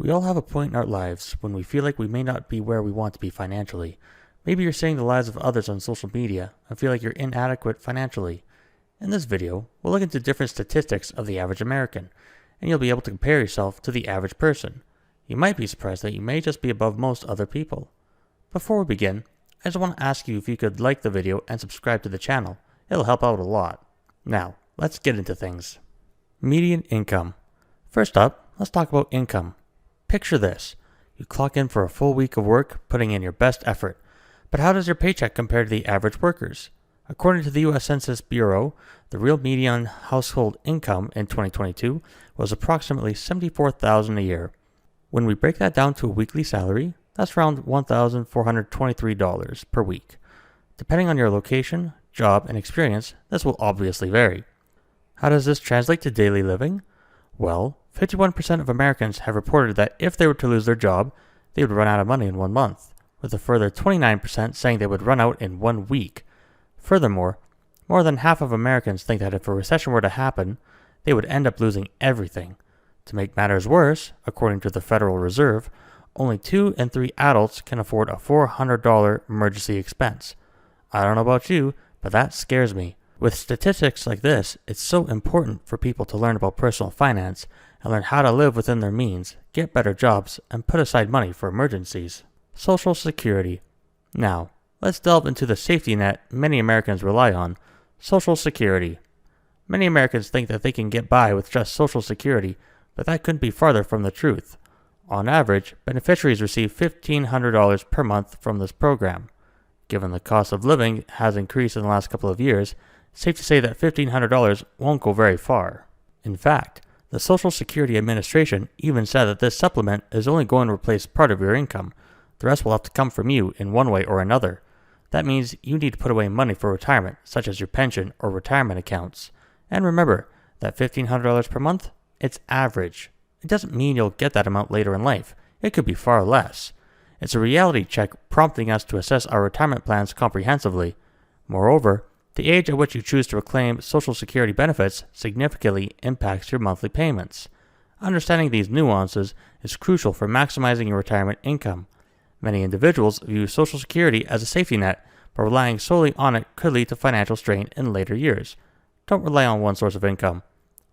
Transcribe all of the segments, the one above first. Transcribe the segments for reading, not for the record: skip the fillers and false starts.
We all have a point in our lives when we feel like we may not be where we want to be financially. Maybe you're seeing the lives of others on social media and feel like you're inadequate financially. In this video, we'll look into different statistics of the average American, and you'll be able to compare yourself to the average person. You might be surprised that you may just be above most other people. Before we begin, I just want to ask you if you could like the video and subscribe to the channel. It'll help out a lot. Now, let's get into things. Median income. First up, let's talk about income. Picture this. You clock in for a full week of work, putting in your best effort. But how does your paycheck compare to the average workers? According to the U.S. Census Bureau, the real median household income in 2022 was approximately $74,000 a year. When we break that down to a weekly salary, that's around $1,423 per week. Depending on your location, job, and experience, this will obviously vary. How does this translate to daily living? Well, 51% of Americans have reported that if they were to lose their job, they would run out of money in 1 month, with a further 29% saying they would run out in 1 week. Furthermore, more than half of Americans think that if a recession were to happen, they would end up losing everything. To make matters worse, according to the Federal Reserve, only 2 in 3 adults can afford a $400 emergency expense. I don't know about you, but that scares me. With statistics like this, it's so important for people to learn about personal finance and learn how to live within their means, get better jobs, and put aside money for emergencies. Social Security. Now, let's delve into the safety net many Americans rely on, Social Security. Many Americans think that they can get by with just Social Security, but that couldn't be farther from the truth. On average, beneficiaries receive $1,500 per month from this program. Given the cost of living has increased in the last couple of years, safe to say that $1,500 won't go very far. In fact, the Social Security Administration even said that this supplement is only going to replace part of your income. The rest will have to come from you in one way or another. That means you need to put away money for retirement, such as your pension or retirement accounts. And remember, that $1,500 per month, it's average. It doesn't mean you'll get that amount later in life. It could be far less. It's a reality check prompting us to assess our retirement plans comprehensively. Moreover, the age at which you choose to reclaim Social Security benefits significantly impacts your monthly payments. Understanding these nuances is crucial for maximizing your retirement income. Many individuals view Social Security as a safety net, but relying solely on it could lead to financial strain in later years. Don't rely on one source of income.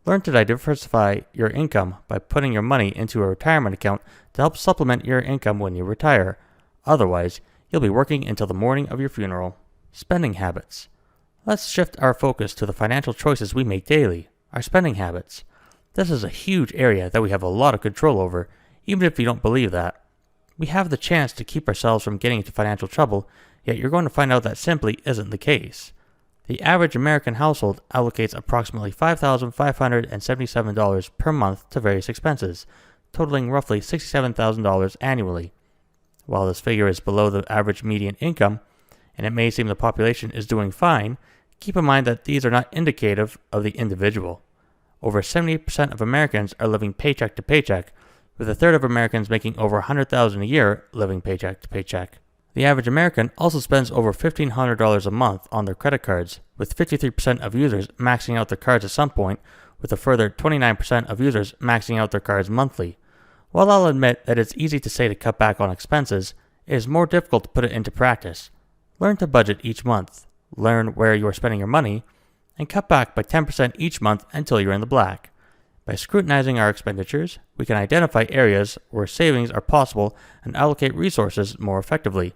Learn to diversify your income by putting your money into a retirement account to help supplement your income when you retire. Otherwise, you'll be working until the morning of your funeral. Spending habits. Let's shift our focus to the financial choices we make daily, our spending habits. This is a huge area that we have a lot of control over, even if you don't believe that. We have the chance to keep ourselves from getting into financial trouble, yet you're going to find out that simply isn't the case. The average American household allocates approximately $5,577 per month to various expenses, totaling roughly $67,000 annually. While this figure is below the average median income, and it may seem the population is doing fine, keep in mind that these are not indicative of the individual. Over 70% of Americans are living paycheck to paycheck, with a third of Americans making over $100,000 a year living paycheck to paycheck. The average American also spends over $1,500 a month on their credit cards, with 53% of users maxing out their cards at some point, with a further 29% of users maxing out their cards monthly. While I'll admit that it's easy to say to cut back on expenses, it is more difficult to put it into practice. Learn to budget each month, learn where you are spending your money, and cut back by 10% each month until you're in the black. By scrutinizing our expenditures, we can identify areas where savings are possible and allocate resources more effectively.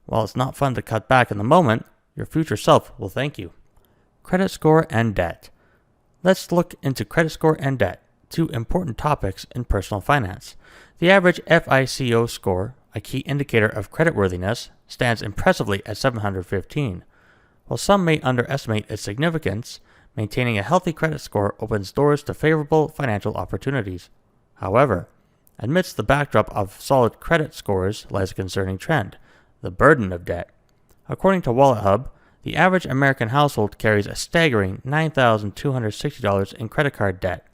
While it's not fun to cut back in the moment, your future self will thank you. Credit score and debt. Let's look into credit score and debt, two important topics in personal finance. The average FICO score, a key indicator of creditworthiness, stands impressively at 715. While some may underestimate its significance, maintaining a healthy credit score opens doors to favorable financial opportunities. However, amidst the backdrop of solid credit scores lies a concerning trend, the burden of debt. According to WalletHub, the average American household carries a staggering $9,260 in credit card debt.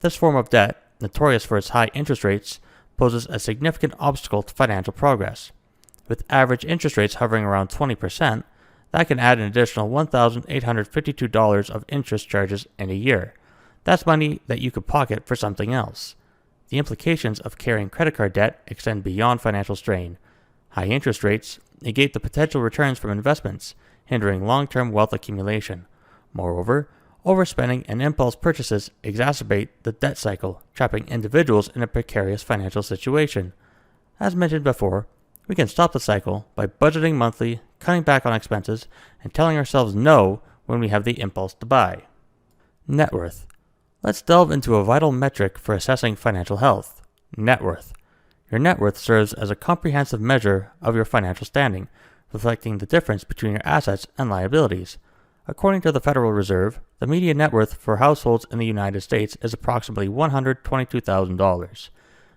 This form of debt, notorious for its high interest rates, poses a significant obstacle to financial progress. With average interest rates hovering around 20%, that can add an additional $1,852 of interest charges in a year. That's money that you could pocket for something else. the implications of carrying credit card debt extend beyond financial strain. High interest rates negate the potential returns from investments, hindering long-term wealth accumulation. Moreover, overspending and impulse purchases exacerbate the debt cycle, trapping individuals in a precarious financial situation. As mentioned before, we can stop the cycle by budgeting monthly, cutting back on expenses, and telling ourselves no when we have the impulse to buy. Net worth. Let's delve into a vital metric for assessing financial health: net worth. Your net worth serves as a comprehensive measure of your financial standing, reflecting the difference between your assets and liabilities. According to the Federal Reserve, the median net worth for households in the United States is approximately $122,000.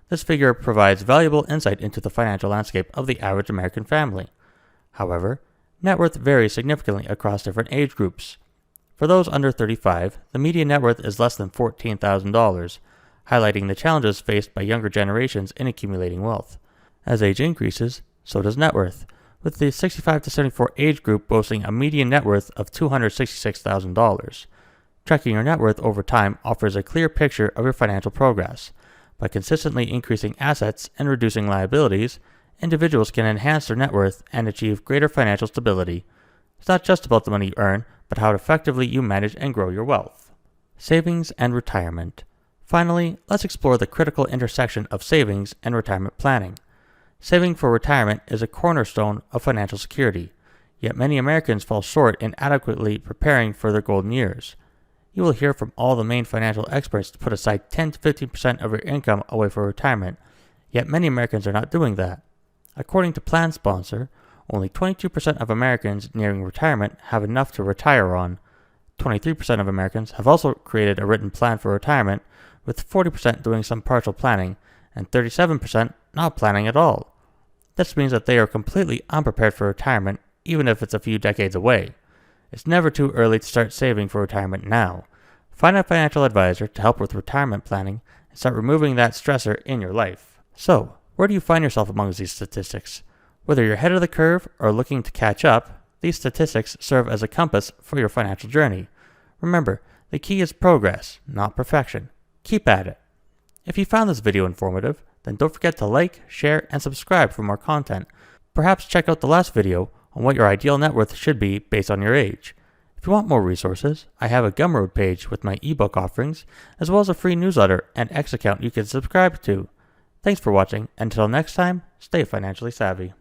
This figure provides valuable insight into the financial landscape of the average American family. However, net worth varies significantly across different age groups. For those under 35, the median net worth is less than $14,000, highlighting the challenges faced by younger generations in accumulating wealth. As age increases, so does net worth, with the 65 to 74 age group boasting a median net worth of $266,000. Tracking your net worth over time offers a clear picture of your financial progress. By consistently increasing assets and reducing liabilities, individuals can enhance their net worth and achieve greater financial stability. It's not just about the money you earn, but how effectively you manage and grow your wealth. Savings and retirement. Finally, let's explore the critical intersection of savings and retirement planning. Saving for retirement is a cornerstone of financial security, yet many Americans fall short in adequately preparing for their golden years. You will hear from all the main financial experts to put aside 10 to 15% of your income away for retirement, yet many Americans are not doing that. According to Plan Sponsor, only 22% of Americans nearing retirement have enough to retire on. 23% of Americans have also created a written plan for retirement, with 40% doing some partial planning and 37% not planning at all. This means that they are completely unprepared for retirement, even if it's a few decades away. It's never too early to start saving for retirement now. Find a financial advisor to help with retirement planning and start removing that stressor in your life. So, where do you find yourself amongst these statistics? Whether you're ahead of the curve or looking to catch up, these statistics serve as a compass for your financial journey. Remember, the key is progress, not perfection. Keep at it. If you found this video informative, then don't forget to like, share, and subscribe for more content. Perhaps check out the last video on what your ideal net worth should be based on your age. If you want more resources, I have a Gumroad page with my ebook offerings, as well as a free newsletter and X account you can subscribe to. Thanks for watching, and until next time, stay financially savvy.